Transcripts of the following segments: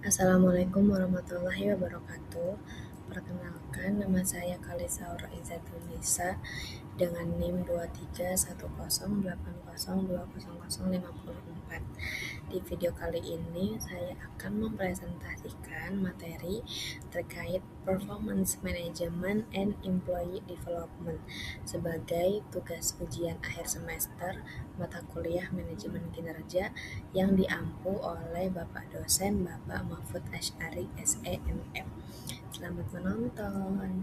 Assalamualaikum warahmatullahi wabarakatuh. Perkenalkan, nama saya Kalisaura Izzatunisa dengan NIM 231080200054. Di video kali ini saya akan mempresentasikan materi terkait Performance Management and Employee Development sebagai tugas ujian akhir semester mata kuliah Manajemen Kinerja yang diampu oleh Bapak dosen Bapak Mahfud Asy'ari SEMM. Selamat menonton.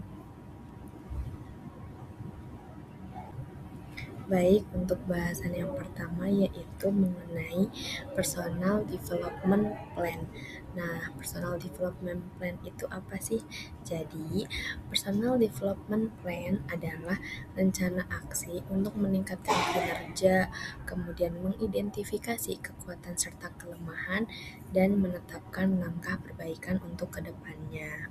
Baik, untuk bahasan yang pertama yaitu mengenai Personal Development Plan. Nah, Personal Development Plan itu apa sih? Jadi, Personal Development Plan adalah rencana aksi untuk meningkatkan kinerja, kemudian mengidentifikasi kekuatan serta kelemahan, dan menetapkan langkah perbaikan untuk kedepannya.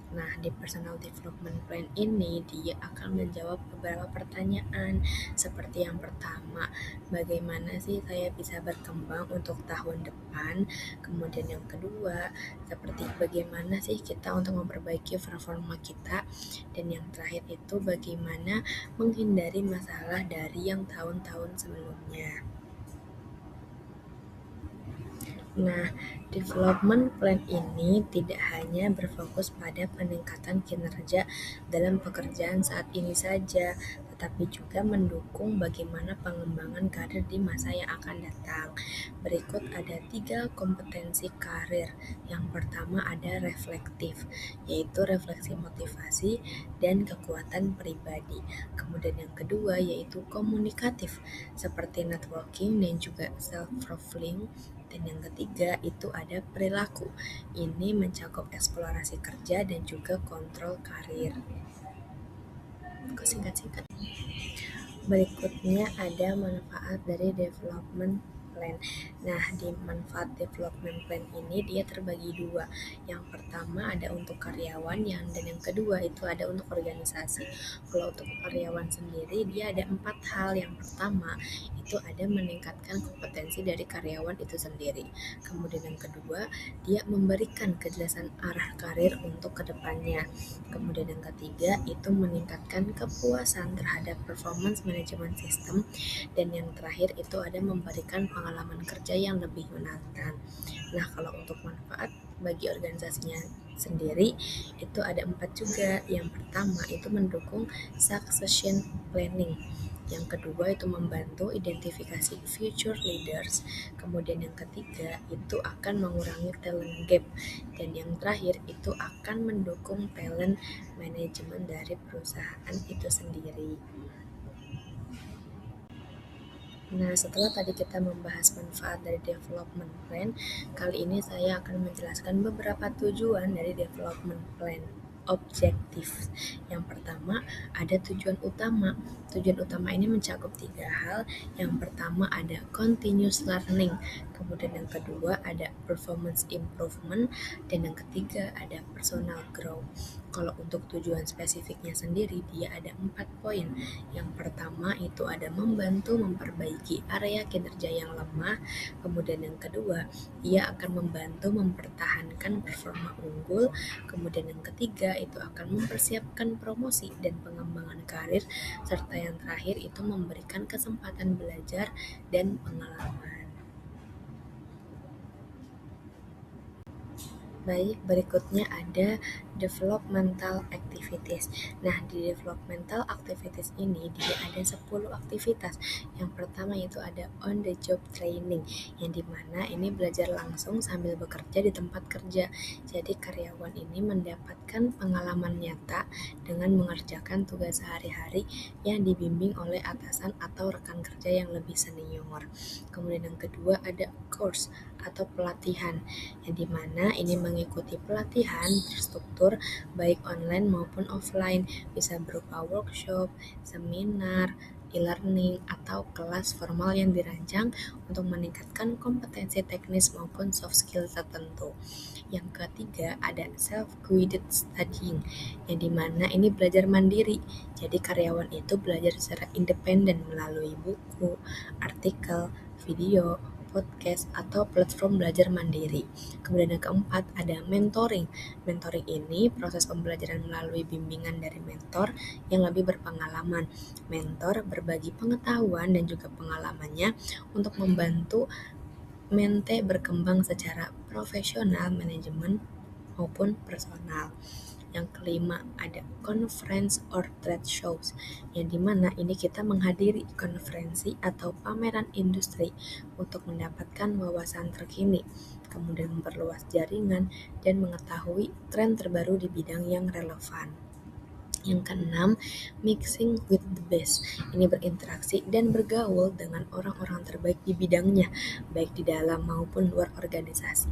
Nah, di Personal Development Plan ini dia akan menjawab beberapa pertanyaan seperti yang pertama, bagaimana sih saya bisa berkembang untuk tahun depan? Kemudian yang kedua, seperti bagaimana sih kita untuk memperbaiki performa kita? Dan yang terakhir itu bagaimana menghindari masalah dari yang tahun-tahun sebelumnya. Nah, development plan ini tidak hanya berfokus pada peningkatan kinerja dalam pekerjaan saat ini saja, tetapi juga mendukung bagaimana pengembangan karir di masa yang akan datang. Berikut ada 3 kompetensi karir. Yang pertama ada reflektif, yaitu refleksi motivasi dan kekuatan pribadi. Kemudian yang kedua yaitu komunikatif, seperti networking dan juga self-profiling. Dan yang ketiga itu ada perilaku. Ini mencakup eksplorasi kerja dan juga kontrol karir. Singkat-singkat. Berikutnya ada manfaat dari development plan. Nah, di manfaat development plan ini dia terbagi dua. Yang pertama ada untuk karyawan, dan yang kedua itu ada untuk organisasi. Kalau untuk karyawan sendiri dia ada 4 hal. Yang pertama itu ada meningkatkan kompetensi dari karyawan itu sendiri. Kemudian yang kedua dia memberikan kejelasan arah karir untuk kedepannya. Kemudian yang ketiga itu meningkatkan kepuasan terhadap performance management system, dan yang terakhir itu ada memberikan pengalaman kerja yang lebih menantang. Nah, kalau untuk manfaat bagi organisasinya sendiri itu ada 4 juga. Yang pertama itu mendukung succession planning. Yang kedua itu membantu identifikasi future leaders. Kemudian yang ketiga itu akan mengurangi talent gap. Dan yang terakhir itu akan mendukung talent management dari perusahaan itu sendiri. Nah, setelah tadi kita membahas manfaat dari development plan, kali ini saya akan menjelaskan beberapa tujuan dari development plan. Objektif. Yang pertama, ada tujuan utama. Tujuan utama ini mencakup 3 hal. Yang pertama ada continuous learning. Kemudian yang kedua ada performance improvement. Dan yang ketiga ada personal growth. Kalau untuk tujuan spesifiknya sendiri, dia ada 4 poin. Yang pertama itu ada membantu memperbaiki area kinerja yang lemah. Kemudian yang kedua, ia akan membantu mempertahankan performa unggul. Kemudian yang ketiga itu akan mempersiapkan promosi dan pengembangan karir. Serta yang terakhir itu memberikan kesempatan belajar dan pengalaman. Baik, berikutnya ada developmental activities. Nah, di developmental activities ini dia ada 10 aktivitas. Yang pertama itu ada on the job training, yang dimana ini belajar langsung sambil bekerja di tempat kerja. Jadi karyawan ini mendapatkan pengalaman nyata dengan mengerjakan tugas sehari-hari yang dibimbing oleh atasan atau rekan kerja yang lebih senior. Kemudian yang kedua ada course atau pelatihan, yang dimana ini mengikuti pelatihan terstruktur baik online maupun offline, bisa berupa workshop, seminar, e-learning, atau kelas formal yang dirancang untuk meningkatkan kompetensi teknis maupun soft skill tertentu. Yang ketiga ada self-guided studying, yang dimana ini belajar mandiri, jadi karyawan itu belajar secara independen melalui buku, artikel, video, podcast, atau platform belajar mandiri. Kemudian yang keempat ada mentoring. Mentoring ini proses pembelajaran melalui bimbingan dari mentor yang lebih berpengalaman. Mentor berbagi pengetahuan dan juga pengalamannya untuk membantu mente berkembang secara profesional, manajemen, maupun personal. Yang kelima ada conference or trade shows, yang dimana ini kita menghadiri konferensi atau pameran industri untuk mendapatkan wawasan terkini, kemudian memperluas jaringan dan mengetahui tren terbaru di bidang yang relevan. Yang keenam, mixing with the best. Ini berinteraksi dan bergaul dengan orang-orang terbaik di bidangnya, baik di dalam maupun luar organisasi.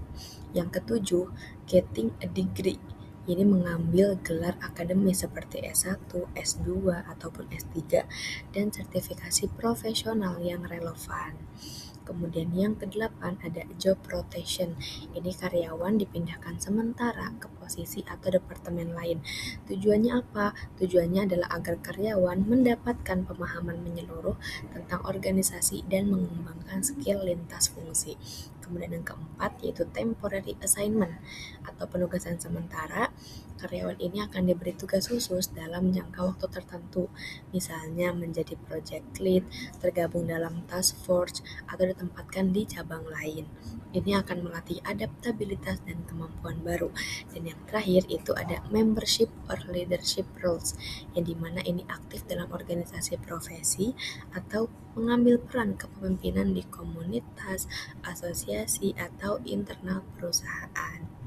Yang ketujuh, getting a degree. Ini mengambil gelar akademis seperti S1, S2, ataupun S3 dan sertifikasi profesional yang relevan. Kemudian yang kedelapan ada job rotation. Ini karyawan dipindahkan sementara ke posisi atau departemen lain. Tujuannya apa? Tujuannya adalah agar karyawan mendapatkan pemahaman menyeluruh tentang organisasi dan mengembangkan skill lintas fungsi. Kemudian yang keempat yaitu temporary assignment atau penugasan sementara. Karyawan ini akan diberi tugas khusus dalam jangka waktu tertentu, misalnya menjadi project lead, tergabung dalam task force, atau ditempatkan di cabang lain. Ini akan melatih adaptabilitas dan kemampuan baru. Dan yang terakhir itu ada membership or leadership roles, yang dimana ini aktif dalam organisasi profesi atau mengambil peran kepemimpinan di komunitas, asosiasi, atau internal perusahaan.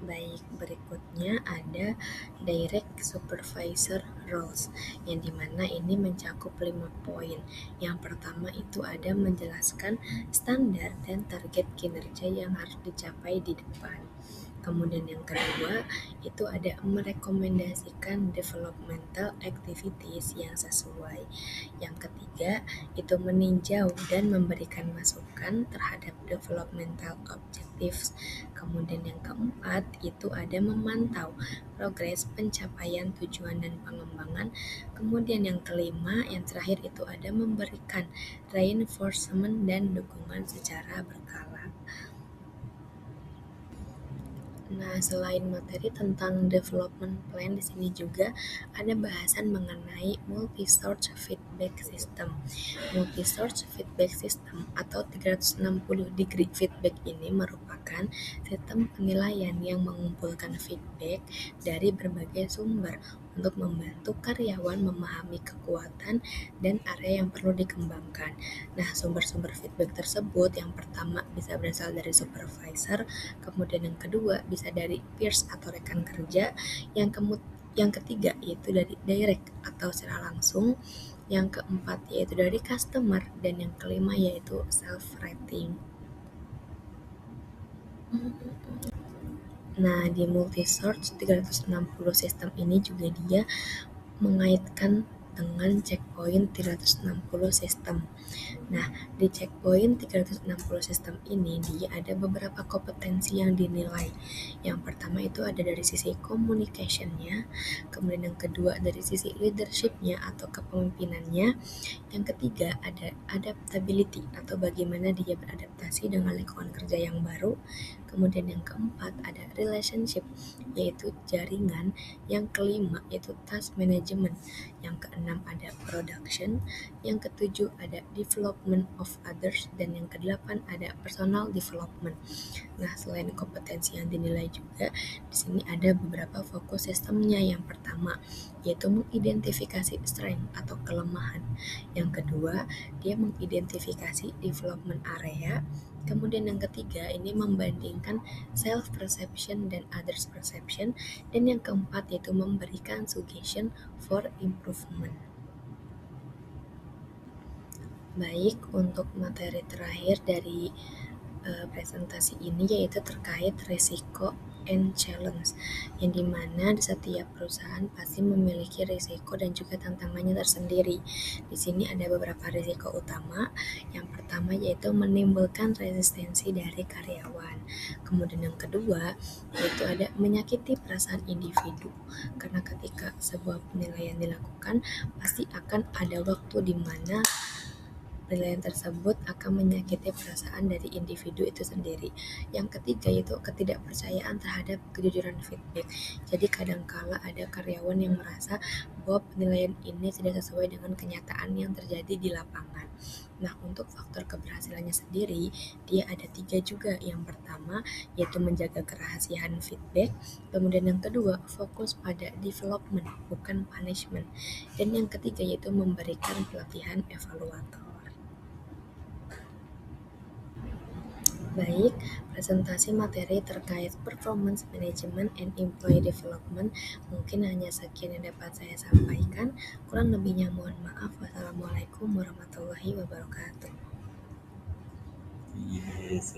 Baik, berikutnya ada direct supervisor roles, yang dimana ini mencakup 5 poin. Yang pertama itu ada menjelaskan standar dan target kinerja yang harus dicapai di depan. Kemudian yang kedua itu ada merekomendasikan developmental activities yang sesuai. Yang ketiga itu meninjau dan memberikan masukan terhadap developmental objectives. Kemudian yang keempat itu ada memantau progres pencapaian tujuan dan pengembangan. Kemudian yang kelima, yang terakhir itu ada memberikan reinforcement dan dukungan secara berkala. Nah, selain materi tentang development plan, di sini juga ada bahasan mengenai multi-source feedback system. Multi-source feedback system atau 360 degree feedback ini merupakan sistem penilaian yang mengumpulkan feedback dari berbagai sumber untuk membantu karyawan memahami kekuatan dan area yang perlu dikembangkan. Nah, sumber-sumber feedback tersebut yang pertama bisa berasal dari supervisor, kemudian yang kedua bisa dari peers atau rekan kerja, yang ketiga yaitu dari direct atau secara langsung, yang keempat yaitu dari customer, dan yang kelima yaitu self-rating. Nah, di multi-source 360 sistem ini juga dia mengaitkan dengan checkpoint 360 sistem. Nah, di checkpoint 360 sistem ini dia ada beberapa kompetensi yang dinilai. Yang pertama itu ada dari sisi communication-nya, kemudian yang kedua dari sisi leadership-nya atau kepemimpinannya, yang ketiga ada adaptability atau bagaimana dia beradaptasi dengan lingkungan kerja yang baru, kemudian yang keempat ada relationship yaitu jaringan, yang kelima yaitu task management, yang keenam ada production, yang ketujuh ada development of others, dan yang kedelapan ada personal development. Nah, selain kompetensi yang dinilai juga, di sini ada beberapa fokus sistemnya. Yang pertama yaitu mengidentifikasi strength atau kelemahan. Yang kedua, dia mengidentifikasi development area. Kemudian yang ketiga, ini membandingkan self perception dan others perception, dan yang keempat yaitu memberikan suggestion for improvement. Baik, untuk materi terakhir dari presentasi ini yaitu terkait risiko and challenge, yang dimana di setiap perusahaan pasti memiliki risiko dan juga tantangannya tersendiri. Di sini ada beberapa risiko utama. Yang pertama yaitu menimbulkan resistensi dari karyawan. Kemudian yang kedua yaitu ada menyakiti perasaan individu, karena ketika sebuah penilaian dilakukan pasti akan ada waktu di mana penilaian tersebut akan menyakiti perasaan dari individu itu sendiri. Yang ketiga yaitu ketidakpercayaan terhadap kejujuran feedback. Jadi kadangkala ada karyawan yang merasa bahwa penilaian ini tidak sesuai dengan kenyataan yang terjadi di lapangan. Nah, untuk faktor keberhasilannya sendiri, dia ada 3 juga. Yang pertama, yaitu menjaga kerahasiaan feedback. Kemudian yang kedua, fokus pada development, bukan punishment. Dan yang ketiga, yaitu memberikan pelatihan evaluator. Baik, presentasi materi terkait performance management and employee development mungkin hanya sekian yang dapat saya sampaikan. Kurang lebihnya mohon maaf. Wassalamualaikum warahmatullahi wabarakatuh. Yes,